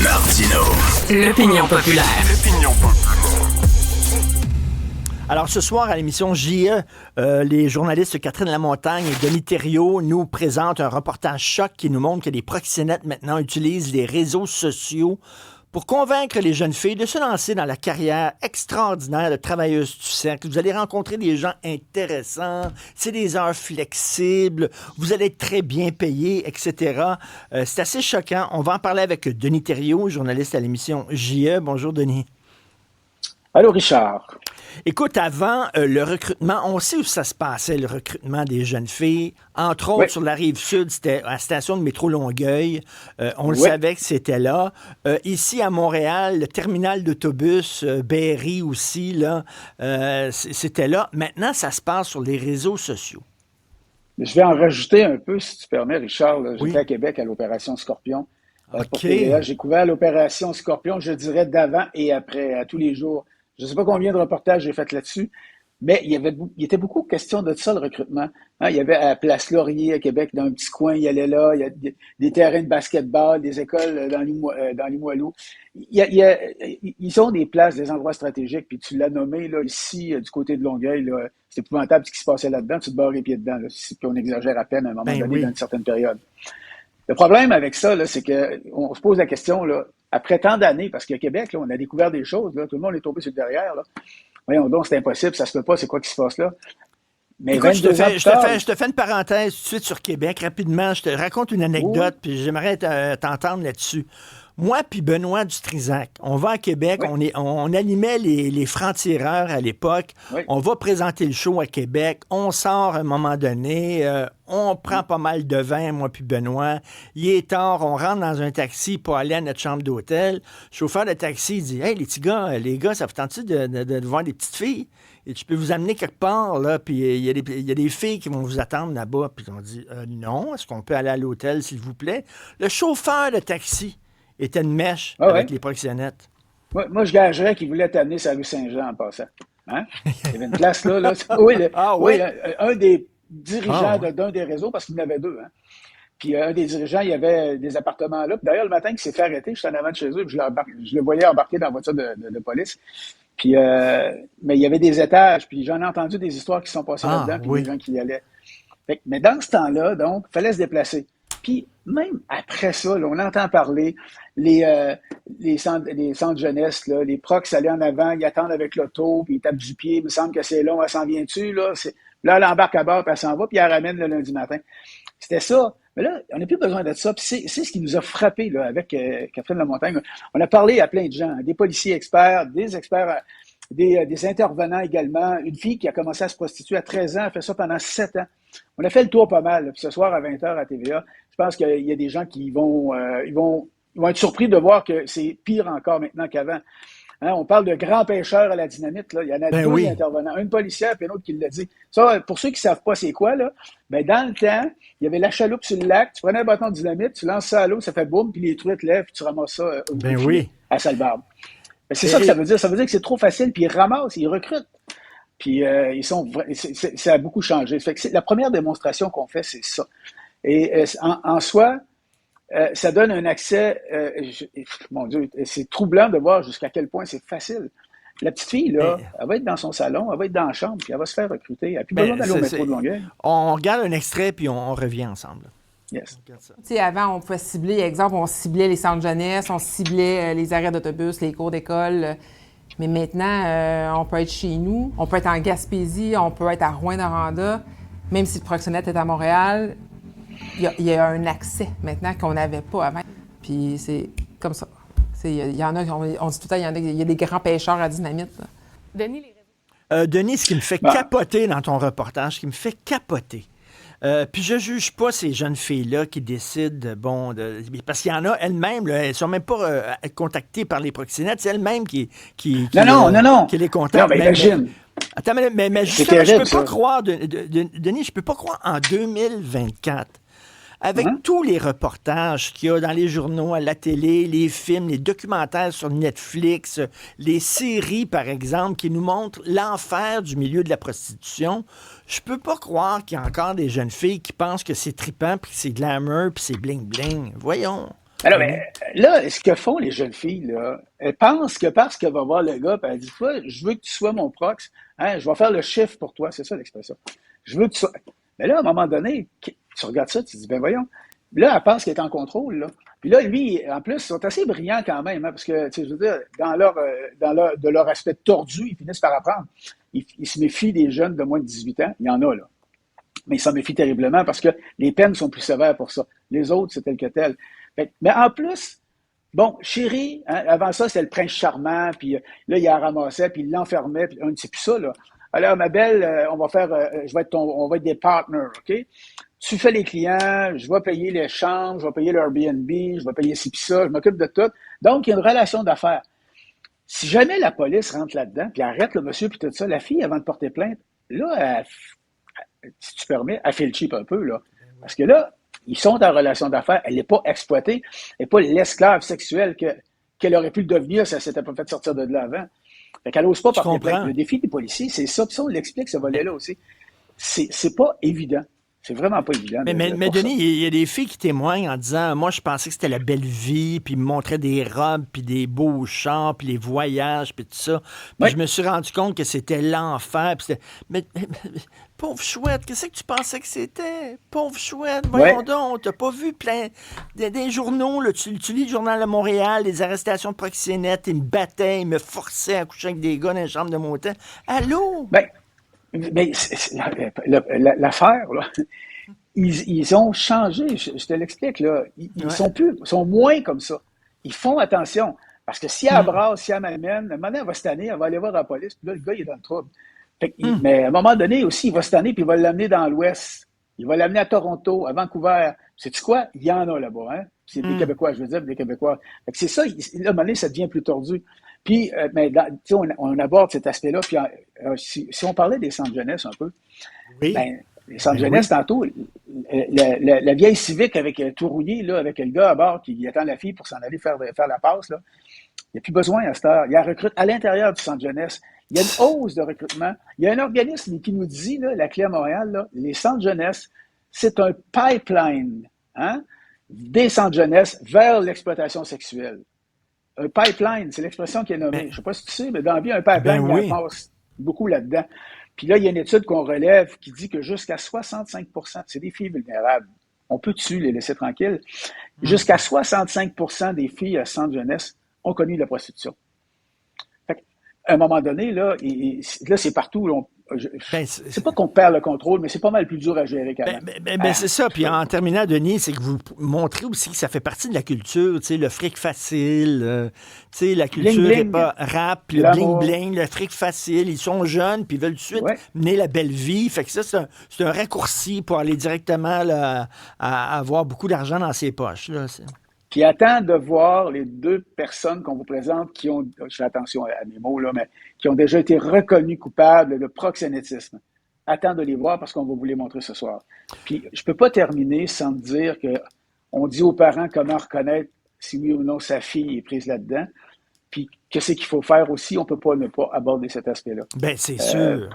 Martino. L'opinion populaire. Alors, ce soir, à l'émission J.E., les journalistes Catherine Lamontagne et Denis Thériault nous présentent un reportage choc qui nous montre que les proxénètes maintenant utilisent les réseaux sociaux pour convaincre les jeunes filles de se lancer dans la carrière extraordinaire de travailleuse du sexe. Vous allez rencontrer des gens intéressants, c'est des heures flexibles, vous allez être très bien payés, etc. C'est assez choquant. On va en parler avec Denis Thériault, journaliste à l'émission J.E. Bonjour, Denis. Allô, Richard. Écoute, avant le recrutement, on sait où ça se passait, le recrutement des jeunes filles. Entre autres, sur la Rive-Sud, c'était à la station de métro Longueuil. On le savait que c'était là. Ici, à Montréal, le terminal d'autobus, Berry aussi, là, c'était là. Maintenant, ça se passe sur les réseaux sociaux. Je vais en rajouter un peu, si tu permets, Richard. J'étais Oui. à Québec à l'opération Scorpion. OK. Pour TVA. J'ai couvert l'opération Scorpion, je dirais, d'avant et après, à tous les jours. Je ne sais pas combien de reportages j'ai fait là-dessus, mais il était beaucoup question de ça, le recrutement. Hein, il y avait à Place Laurier, à Québec, dans un petit coin, il y allait là, il y a des terrains de basketball, des écoles dans Limoilou. Ils ont des places, des endroits stratégiques, puis tu l'as nommé, là, ici, du côté de Longueuil, là, c'est épouvantable ce qui se passait là-dedans, tu te barres les pieds dedans, là, puis on exagère à peine à un moment donné dans une certaine période. Le problème avec ça, là, c'est qu'on se pose la question, là, après tant d'années, parce qu'à Québec, là, on a découvert des choses, là, tout le monde est tombé sur le derrière. Là. Voyons donc, c'est impossible, ça se peut pas, c'est quoi qui se passe là? Mais écoute, je je te fais une parenthèse tout de suite sur Québec, rapidement. Je te raconte une anecdote, puis j'aimerais t'entendre là-dessus. Moi puis Benoît Dutrisac, on va à Québec, on animait les francs-tireurs à l'époque, on va présenter le show à Québec, on sort à un moment donné, on prend pas mal de vin, moi puis Benoît, il est tard, on rentre dans un taxi pour aller à notre chambre d'hôtel, le chauffeur de taxi dit « Hey, les gars, ça vous tente-tu de voir des petites filles? Et je peux vous amener quelque part, là, puis il y a des filles qui vont vous attendre là-bas. » Puis on dit « Non, est-ce qu'on peut aller à l'hôtel, s'il vous plaît? » Le chauffeur de taxi était une mèche avec les proxénètes. Moi, je gagerais qu'il voulait t'amener sur la rue Saint-Jean en passant. Hein? Il y avait une place là. Un des dirigeants d'un des réseaux, parce qu'il y en avait deux. Hein? Puis un des dirigeants, il y avait des appartements là. Puis d'ailleurs, le matin, il s'est fait arrêter, j'étais en avant de chez eux, puis je le voyais embarquer dans la voiture de police. Puis, mais il y avait des étages, puis j'en ai entendu des histoires qui sont passées là-dedans, puis des gens qui y allaient. Mais dans ce temps-là, donc, il fallait se déplacer. Puis même après ça, là, on entend parler, les centres jeunesse, là, les procs allaient en avant, ils attendent avec l'auto, puis ils tapent du pied, il me semble que c'est long, elle s'en vient-tu, là? Là, elle embarque à bord, puis elle s'en va, puis elle ramène le lundi matin. C'était ça. Mais là, on n'a plus besoin de ça. Puis c'est ce qui nous a frappé là, avec Catherine Lamontagne. On a parlé à plein de gens, des policiers experts, des experts, des intervenants également. Une fille qui a commencé à se prostituer à 13 ans, a fait ça pendant 7 ans. On a fait le tour pas mal. Puis ce soir à 20h à TVA, je pense qu'il y a des gens qui vont être surpris de voir que c'est pire encore maintenant qu'avant. Hein, on parle de grands pêcheurs à la dynamite. Là. Il y en a deux intervenants, une policière et une autre qui l'a dit. Ça, pour ceux qui ne savent pas c'est quoi, là, ben dans le temps, il y avait la chaloupe sur le lac, tu prenais un bâton de dynamite, tu lances ça à l'eau, ça fait boum, puis les truites lèvent, puis tu ramasses ça à Salbarbe. Ben, c'est ça que ça veut dire. Ça veut dire que c'est trop facile, puis ils ramassent, ils recrutent. Puis ça a beaucoup changé. Fait que la première démonstration qu'on fait, c'est ça. Et en soi, ça donne un accès, mon Dieu, c'est troublant de voir jusqu'à quel point c'est facile. La petite fille, là, elle va être dans son salon, elle va être dans la chambre, puis elle va se faire recruter. Elle n'a plus besoin d'aller au métro de Longueuil. On regarde un extrait, puis on revient ensemble. Yes. Tu sais, avant, on pouvait cibler, exemple, on ciblait les centres jeunesse, on ciblait les arrêts d'autobus, les cours d'école. Mais maintenant, on peut être chez nous, on peut être en Gaspésie, on peut être à Rouyn-Noranda. Même si le proxénète est à Montréal, il y a un accès maintenant qu'on n'avait pas avant. Puis c'est comme ça. Il y en a, on dit tout le temps, il y a des grands pêcheurs à dynamite. Là. Denis, ce qui me fait capoter dans ton reportage, ce qui me fait capoter, puis je juge pas ces jeunes filles-là qui décident, parce qu'il y en a elles-mêmes, là, elles ne sont même pas contactées par les proxénètes, c'est elles-mêmes qui les contactent. Non, mais imagine. Attends, mais justement, je peux pas croire, Denis, je peux pas croire en 2024. Avec tous les reportages qu'il y a dans les journaux, à la télé, les films, les documentaires sur Netflix, les séries, par exemple, qui nous montrent l'enfer du milieu de la prostitution, je peux pas croire qu'il y a encore des jeunes filles qui pensent que c'est trippant, puis que c'est glamour, puis c'est bling-bling. Voyons. Alors, mais là, ce que font les jeunes filles, là, elles pensent que parce qu'elle va voir le gars, puis elle dit, toi, je veux que tu sois mon prox, hein, je vais faire le chiffre pour toi, c'est ça l'expression. Je veux que tu sois. Mais là, à un moment donné, tu regardes ça, tu te dis, ben voyons. Là, elle pense qu'elle est en contrôle, là. Puis là, lui, en plus, ils sont assez brillants quand même, hein, parce que, tu sais, je veux dire, de leur aspect tordu, ils finissent par apprendre. Ils se méfient des jeunes de moins de 18 ans. Il y en a, là. Mais ils s'en méfient terriblement parce que les peines sont plus sévères pour ça. Les autres, c'est tel que tel. Mais en plus, bon, Chéri, hein, avant ça, c'était le prince charmant, puis là, il la ramassait, puis il l'enfermait, puis c'est plus ça, là. Alors, ma belle, on va on va être des partners, OK? Tu fais les clients, je vais payer les chambres, je vais payer l'Airbnb, je vais payer ci pis ça, je m'occupe de tout. Donc, il y a une relation d'affaires. Si jamais la police rentre là-dedans, puis arrête le monsieur, puis tout ça, la fille, avant de porter plainte, là, si tu permets, elle fait le cheap un peu, là. Parce que là, ils sont en relation d'affaires, elle n'est pas exploitée, elle n'est pas l'esclave sexuelle qu'elle aurait pu le devenir si elle ne s'était pas fait sortir de là avant. Fait qu'elle n'ose pas porter plainte. Le défi des policiers, c'est ça, puis ça, on l'explique, ce volet-là aussi. C'est pas évident. C'est vraiment pas évident. Mais Denis, il y a des filles qui témoignent en disant, moi, je pensais que c'était la belle vie, puis ils me montraient des robes, puis des beaux chars, puis les voyages, puis tout ça. Puis je me suis rendu compte que c'était l'enfer. Mais, pauvre chouette, qu'est-ce que tu pensais que c'était? Pauvre chouette, voyons donc, t'as pas vu plein des journaux, là, tu lis le journal de Montréal, les arrestations de proxénètes, ils me battaient, ils me forçaient à coucher avec des gars dans les chambres de motel. Allô? Mais l'affaire, là, ils ont changé, je te l'explique, là. Ils sont moins comme ça. Ils font attention. Parce que si elle brasse, si elle m'amène, à un moment donné, elle va se tanner, elle va aller voir la police, puis là, le gars, il est dans le trouble. Mais à un moment donné aussi, il va se tanner, puis il va l'amener dans l'Ouest. Il va l'amener à Toronto, à Vancouver. Sais-tu quoi? Il y en a là-bas, hein? C'est des Québécois, je veux dire, des Québécois. Fait que c'est ça, là, à un moment donné, ça devient plus tordu. Puis, on aborde cet aspect-là. Puis, si on parlait des centres jeunesse un peu, les centres jeunesse, tantôt, la vieille Civic avec tout rouillé, là, avec le gars à bord qui attend la fille pour s'en aller faire la passe, là, il n'y a plus besoin à cette heure. Il y a un recrute à l'intérieur du centre jeunesse. Il y a une hausse de recrutement. Il y a un organisme qui nous dit, là, la Clé à Montréal, là, les centres jeunesse, c'est un pipeline, hein, des centres jeunesse vers l'exploitation sexuelle. Un pipeline, c'est l'expression qui est nommée. Je ne sais pas si tu sais, mais dans la vie, un pipeline, il passe beaucoup là-dedans. Puis là, il y a une étude qu'on relève qui dit que jusqu'à 65 %, c'est des filles vulnérables. On peut dessus les laisser tranquilles. Jusqu'à 65 % des filles à centre jeunesse ont connu la prostitution. Fait qu'à un moment donné, là c'est partout. Là, c'est pas qu'on perd le contrôle, mais c'est pas mal plus dur à gérer quand même. C'est ça. Puis en terminant, Denis, c'est que vous montrez aussi que ça fait partie de la culture, tu sais, le fric facile, tu sais, la culture n'est pas rap, le bling-bling, le fric facile. Ils sont jeunes, puis ils veulent tout de suite mener la belle vie. Fait que ça, c'est un raccourci pour aller directement là, à avoir beaucoup d'argent dans ses poches. Là, Puis attends de voir les deux personnes qu'on vous présente qui ont, je fais attention à mes mots, là, mais qui ont déjà été reconnues coupables de proxénétisme. Attends de les voir parce qu'on va vous les montrer ce soir. Puis je peux pas terminer sans te dire qu'on dit aux parents comment reconnaître si oui ou non sa fille est prise là-dedans. Puis qu'est-ce qu'il faut faire aussi, on peut pas ne pas aborder cet aspect-là. Ben c'est sûr.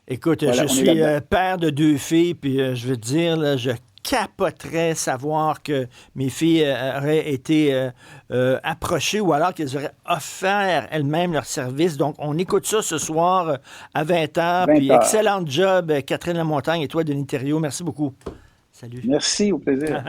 Écoute, voilà, je suis père de 2 filles, puis je veux te dire, là, je capoterais savoir que mes filles auraient été approchées ou alors qu'elles auraient offert elles-mêmes leur service. Donc, on écoute ça ce soir à 20h. Puis, excellent job, Catherine Lamontagne et toi, Denis Thériault. Merci beaucoup. Salut. Merci, au plaisir.